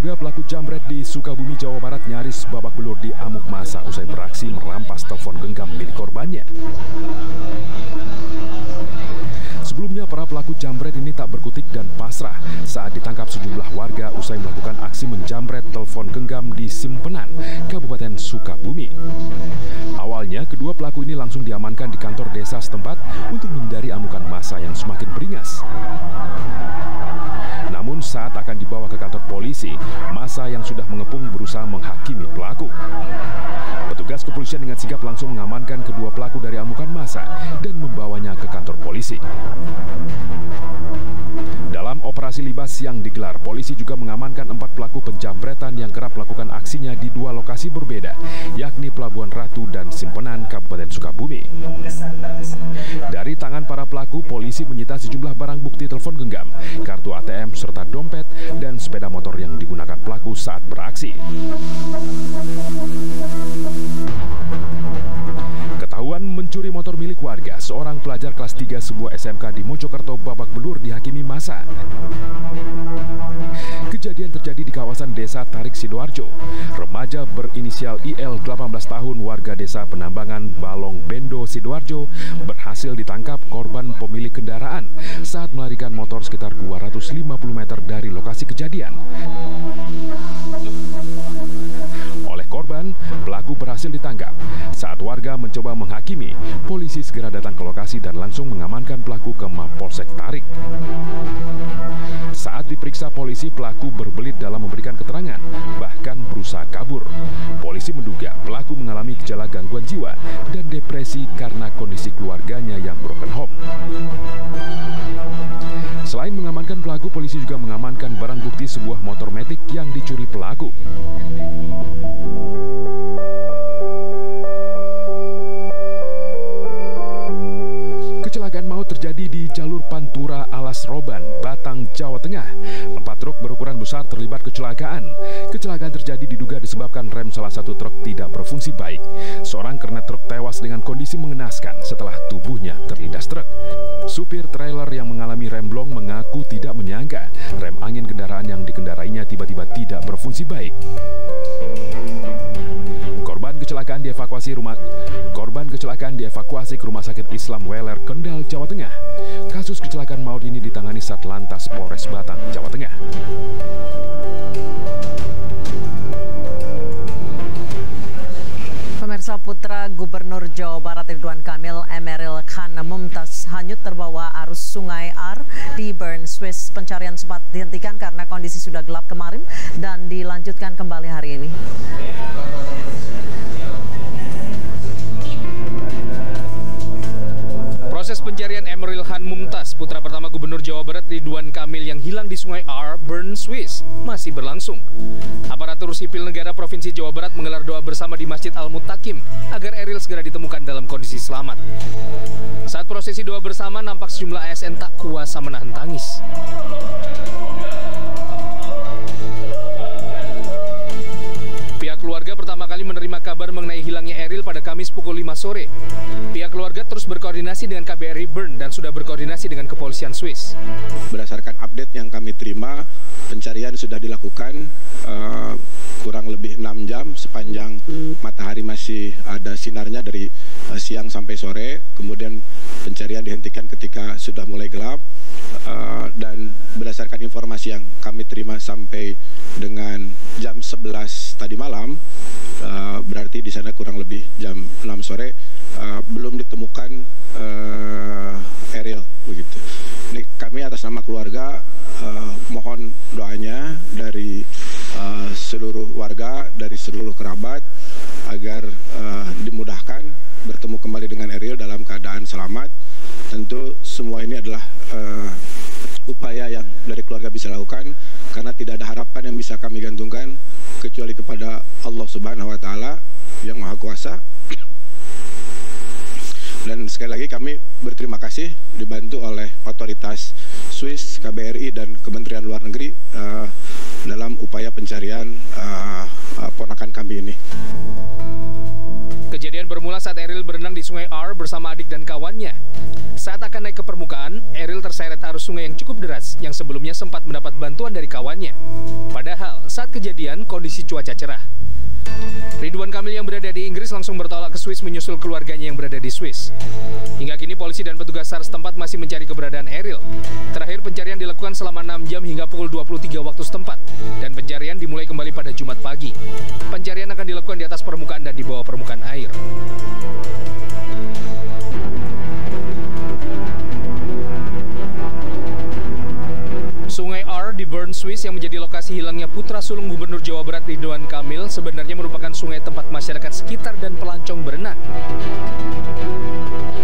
Terduga pelaku jambret di Sukabumi, Jawa Barat nyaris babak belur di amuk massa usai beraksi merampas telepon genggam milik korbannya. Sebelumnya, para pelaku jambret ini tak berkutik dan pasrah saat ditangkap sejumlah warga usai melakukan aksi menjambret telepon genggam di Simpenan, Kabupaten Sukabumi. Awalnya, kedua pelaku ini langsung diamankan di kantor desa setempat untuk menghindari amukan massa yang semakin beringas. Namun saat akan dibawa ke kantor polisi, massa yang sudah mengepung berusaha menghakimi pelaku. Petugas kepolisian dengan sigap langsung mengamankan kedua pelaku dari amukan massa dan membawanya ke kantor polisi. Dalam operasi libas yang digelar, polisi juga mengamankan 4 pelaku penjambretan yang kerap melakukan aksinya di 2 lokasi berbeda, yakni Pelabuhan Ratu dan Simpenan, Kabupaten Sukabumi. Dari tangan para pelaku, polisi menyita sejumlah barang bukti telepon genggam, kartu ATM, serta dompet dan sepeda motor yang digunakan pelaku saat beraksi. Ketahuan mencuri motor milik warga, seorang pelajar kelas 3 sebuah SMK di Mojokerto babak belur dihakimi massa. Kejadian terjadi di kawasan desa Tarik Sidoarjo. Remaja berinisial IL 18 tahun warga desa Penambangan Balong Bendo Sidoarjo berhasil ditangkap korban pemilik kendaraan saat melarikan motor sekitar 250 meter dari lokasi kejadian. Oleh korban, pelaku berhasil ditangkap. Saat warga mencoba menghakimi, polisi segera datang ke lokasi dan langsung mengamankan pelaku ke Mapolsek Tarik. Saat diperiksa polisi, pelaku berbelit dalam memberikan keterangan, bahkan berusaha kabur. Polisi menduga pelaku mengalami gejala gangguan jiwa dan depresi karena kondisi keluarganya yang broken home. Selain mengamankan pelaku, polisi juga mengamankan barang bukti sebuah motor metik yang dicuri pelaku. Kecelakaan maut terjadi di jalur Pantura Alas Roban, Batang, Jawa Tengah. 4 truk berukuran besar terlibat kecelakaan. Kecelakaan terjadi diduga disebabkan rem salah satu truk tidak berfungsi baik. Seorang kernet truk tewas dengan kondisi mengenaskan setelah tubuhnya terlindas truk. Supir trailer yang mengalami remblong mengaku tidak menyangka rem angin kendaraan yang dikendarainya tiba-tiba tidak berfungsi baik. Korban kecelakaan dievakuasi ke Rumah Sakit Islam Weler, Kendal, Jawa Tengah. Kasus kecelakaan maut ini ditangani Satlantas Polres Batang, Jawa Tengah. Pemirsa, putra Gubernur Jawa Barat Ridwan Kamil, Emeril Khan Mumtaz, hanyut terbawa arus Sungai Ar di Bern, Swiss. Pencarian sempat dihentikan karena kondisi sudah gelap kemarin dan dilanjutkan kembali hari ini. Proses pencarian Emeril Khan Mumtaz, putra pertama Gubernur Jawa Barat Ridwan Kamil yang hilang di Sungai Ar, Bern, Swiss, masih berlangsung. Aparatur sipil negara Provinsi Jawa Barat menggelar doa bersama di Masjid Al-Muttaqim agar Eril segera ditemukan dalam kondisi selamat. Saat prosesi doa bersama, nampak sejumlah ASN tak kuasa menahan tangis. Pihak keluarga pertama kali menerima kabar mengenai hilangnya Eril pada Kamis pukul 5 sore. Pihak keluarga terus berkoordinasi dengan KBRI Bern dan sudah berkoordinasi dengan kepolisian Swiss. Berdasarkan update yang kami terima, pencarian sudah dilakukan kurang lebih 6 jam sepanjang matahari masih ada sinarnya dari siang sampai sore. Kemudian pencarian dihentikan ketika sudah mulai gelap. Dan berdasarkan informasi yang kami terima sampai dengan jam 11 tadi malam, berarti di sana kurang lebih jam 6 sore belum ditemukan Eril begitu. Ini kami atas nama keluarga mohon doanya dari seluruh warga, dari seluruh kerabat agar dimudahkan bertemu kembali dengan Eril dalam keadaan selamat. Tentu semua ini adalah upaya yang dari keluarga bisa lakukan karena tidak ada harapan yang bisa kami gantungkan kecuali kepada Allah Subhanahu wa Ta'ala yang Maha Kuasa. Dan sekali lagi kami berterima kasih dibantu oleh otoritas Swiss, KBRI dan Kementerian Luar Negeri dalam upaya pencarian ponakan kami ini. Kejadian bermula saat Eril berenang di Sungai R bersama adik dan kawannya. Saat akan naik ke permukaan, Eril terseret arus sungai yang cukup deras yang sebelumnya sempat mendapat bantuan dari kawannya. Padahal saat kejadian kondisi cuaca cerah. Ridwan Kamil yang berada di Inggris langsung bertolak ke Swiss menyusul keluarganya yang berada di Swiss. Hingga kini polisi dan petugas SAR setempat masih mencari keberadaan Eril. Terakhir pencarian dilakukan selama 6 jam hingga pukul 23 waktu setempat. Dan pencarian dimulai kembali pada Jumat pagi. Pencarian akan dilakukan di atas permukaan dan di bawah permukaan air. Sungai R di Bern, Swiss yang menjadi lokasi hilangnya putra sulung Gubernur Jawa Barat Ridwan Kamil sebenarnya merupakan sungai tempat masyarakat sekitar dan pelancong berenang.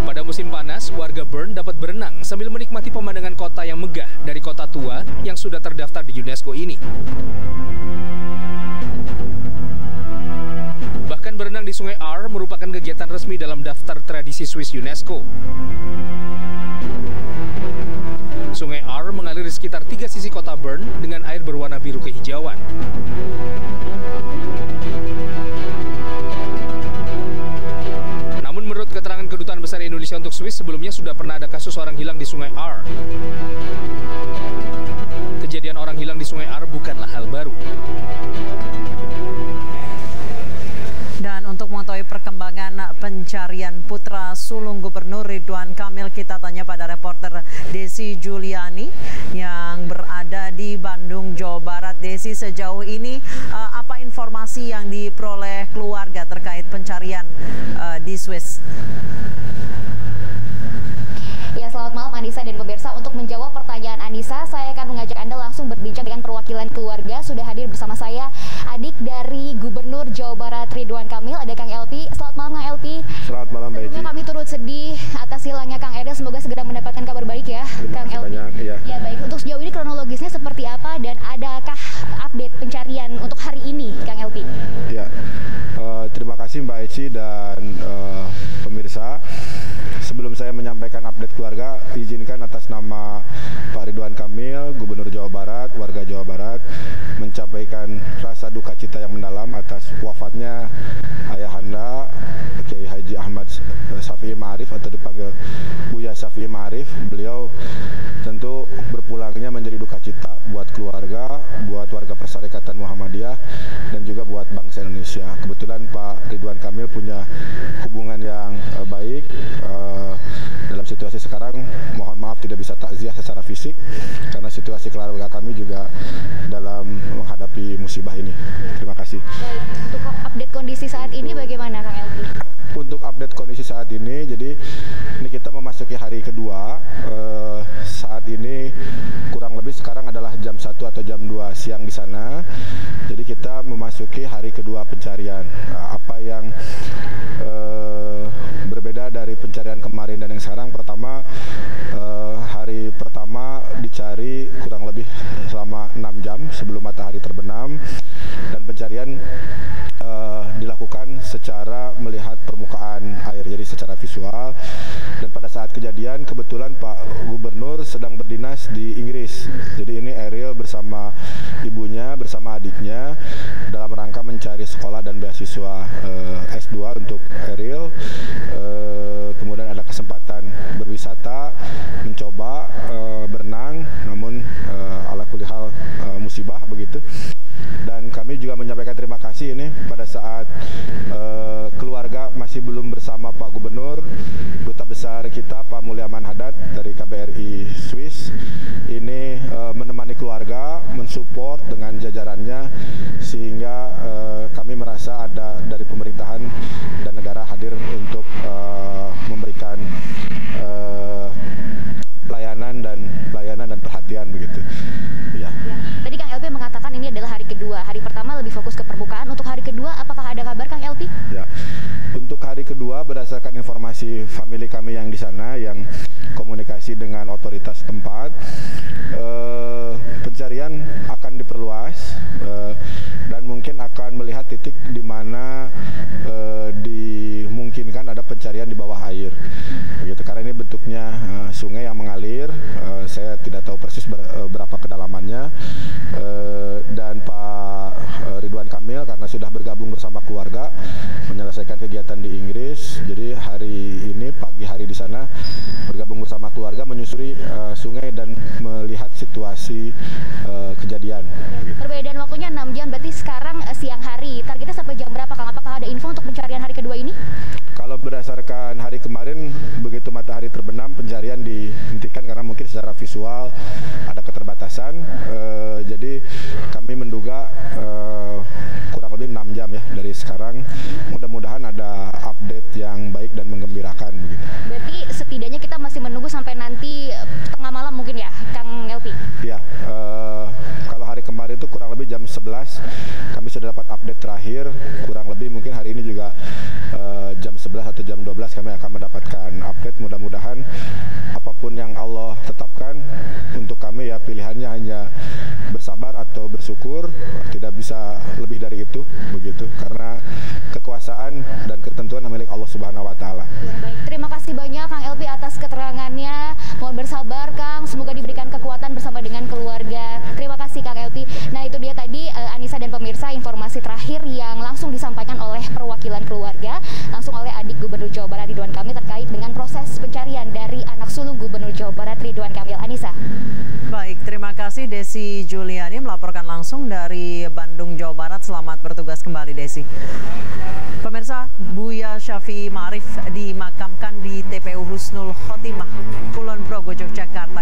Pada musim panas, warga Bern dapat berenang sambil menikmati pemandangan kota yang megah dari kota tua yang sudah terdaftar di UNESCO ini. Bahkan berenang di Sungai R merupakan kegiatan resmi dalam daftar tradisi Swiss UNESCO. Sungai R mengalir di sekitar 3 sisi kota Bern dengan air berwarna biru kehijauan. Namun menurut keterangan Kedutaan Besar Indonesia untuk Swiss, sebelumnya sudah pernah ada kasus orang hilang di Sungai R. Kejadian orang hilang di Sungai R bukanlah hal baru. Dan untuk mengetahui perkembangan pencarian putra sulung Gubernur Ridwan Kamil, kita tanya pada reporter Desi Juliani yang berada di Bandung, Jawa Barat. Desi, sejauh ini apa informasi yang diperoleh keluarga terkait pencarian di Swiss? Ya, selamat malam Anissa dan pemirsa. Untuk menjawab pertanyaan Anissa, saya akan mengajak Anda langsung berbincang dengan perwakilan keluarga. Sudah hadir bersama saya adik dari Gubernur Jawa Barat Ridwan Kamil, ada Kang Elpi. Selamat malam Kang Elpi. Selamat malam Mbak Eci. Kami turut sedih atas hilangnya Kang Eril. Semoga segera mendapatkan kabar baik ya, Kang Elpi. Ya baik. Untuk sejauh ini kronologisnya seperti apa dan adakah update pencarian untuk hari ini, Kang Elpi? Ya, terima kasih Mbak Eci dan pemirsa. Sebelum saya menyampaikan update keluarga, izinkan atas nama Pak Ridwan Kamil, Gubernur Jawa Barat, warga Jawa Barat, menyampaikan rasa duka cita yang mendalam atas wafatnya ayahanda Kiai Haji Ahmad Syafi'i Ma'arif atau dipanggil Buya Syafi'i Ma'arif. Beliau tentu berpulangnya menjadi duka cita buat keluarga, buat warga Perserikatan Muhammadiyah, dan juga buat bangsa Indonesia. Kebetulan Pak Ridwan Kamil punya hubungan yang baik. Dalam situasi sekarang, mohon maaf tidak bisa takziah secara fisik karena situasi keluarga kami juga dalam menghadapi musibah ini. Terima kasih. Baik, untuk update kondisi saat ini bagaimana Kang Elpi? Untuk update kondisi saat ini, jadi ini kita memasuki hari kedua. Saat ini kurang lebih sekarang adalah jam 1 atau jam 2 siang di sana. Jadi kita memasuki hari kedua pencarian. Apa yang berbeda dari pencarian kemarin dan yang sekarang, pertama hari pertama dicari kurang lebih selama 6 jam sebelum matahari terbenam, dan pencarian dilakukan secara melihat permukaan air, jadi secara visual. Dan pada saat kejadian kebetulan Pak Gubernur sedang berdinas di Inggris, jadi ini Eril bersama ibunya bersama adiknya dalam rangka mencari sekolah dan beasiswa S2 untuk Eril. Kemudian ada kesempatan berwisata, mencoba berenang, namun ala kulli hal musibah begitu. Dan kami juga menyampaikan terima kasih ini pada saat keluarga masih belum bersama Pak Gubernur, Duta Besar kita Pak Mulyaman Haddad dari KBRI Swiss ini menemani keluarga, mensupport dengan jajarannya, sehingga kami merasa ada dari pemerintahan dan negara hadir untuk memberikan pelayanan dan perhatian begitu. Ya. Tadi Kang Elpi mengatakan ini adalah hari kedua. Hari pertama lebih fokus ke permukaan. Untuk hari kedua, apakah ada kabar Kang Elpi? Ya. Untuk hari kedua, berdasarkan informasi famili kami yang di sana, yang komunikasi dengan otoritas tempat, pencarian akan diperluas dan mungkin akan melihat titik di mana dimungkinkan ada pencarian di bawah air. Begitu, karena ini bentuknya sungai yang mengalir. Saya tidak tahu persis berapa kedalamannya, dan Pak Ridwan Kamil karena sudah bergabung bersama keluarga menyelesaikan kegiatan di Inggris. Jadi hari ini pagi hari di sana bergabung bersama keluarga menyusuri sungai dan melihat situasi kejadian. Perbedaan waktunya 6 jam, berarti sekarang siang hari. Targetnya sampai jam berapa, Kang? Apakah ada info untuk pencarian hari kedua ini? Kalau berdasarkan hari kemarin, begitu matahari terbenam, pencarian dihentikan karena mungkin secara visual ada keterbatasan. Jadi kami menduga kurang lebih 6 jam ya dari sekarang. Mudah-mudahan ada update yang baik dan menggembirakan begitu. Berarti setidaknya kita masih menunggu sampai nanti tengah malam mungkin ya, Kang Elpi? Iya, kalau hari kemarin itu kurang lebih jam 11 kami sudah dapat update terakhir. Kurang lebih mungkin hari ini juga jam 11 atau jam 12 kami akan mendapatkan update. Mudah-mudahan apapun yang Allah tetapkan untuk kami ya pilihannya hanya bersabar atau bersyukur, tidak bisa lebih dari itu begitu, karena kekuasaan dan ketentuan milik Allah Subhanahu wa taala. Baik, terima kasih banyak Kang Elpi atas keterangannya. Mohon bersabar Kang, semoga diberikan kekuatan bersama dengan keluarga. Terima kasih Kang Elpi. Nah, itu dia tadi Anissa dan pemirsa informasi terakhir yang langsung disampaikan oleh perwakilan keluarga, langsung oleh adik Gubernur Jawa Barat Ridwan Kamil terkait dengan proses pencarian dari anak sulung Gubernur Jawa Barat Ridwan Kamil. Anissa. Baik, terima kasih Desi Juliani melaporkan langsung dari Bandung, Jawa Barat. Selamat bertugas kembali, Desi. Pemirsa, Buya Syafi'i Ma'arif dimakamkan di TPU Husnul Khotimah, Kulon Progo, Yogyakarta.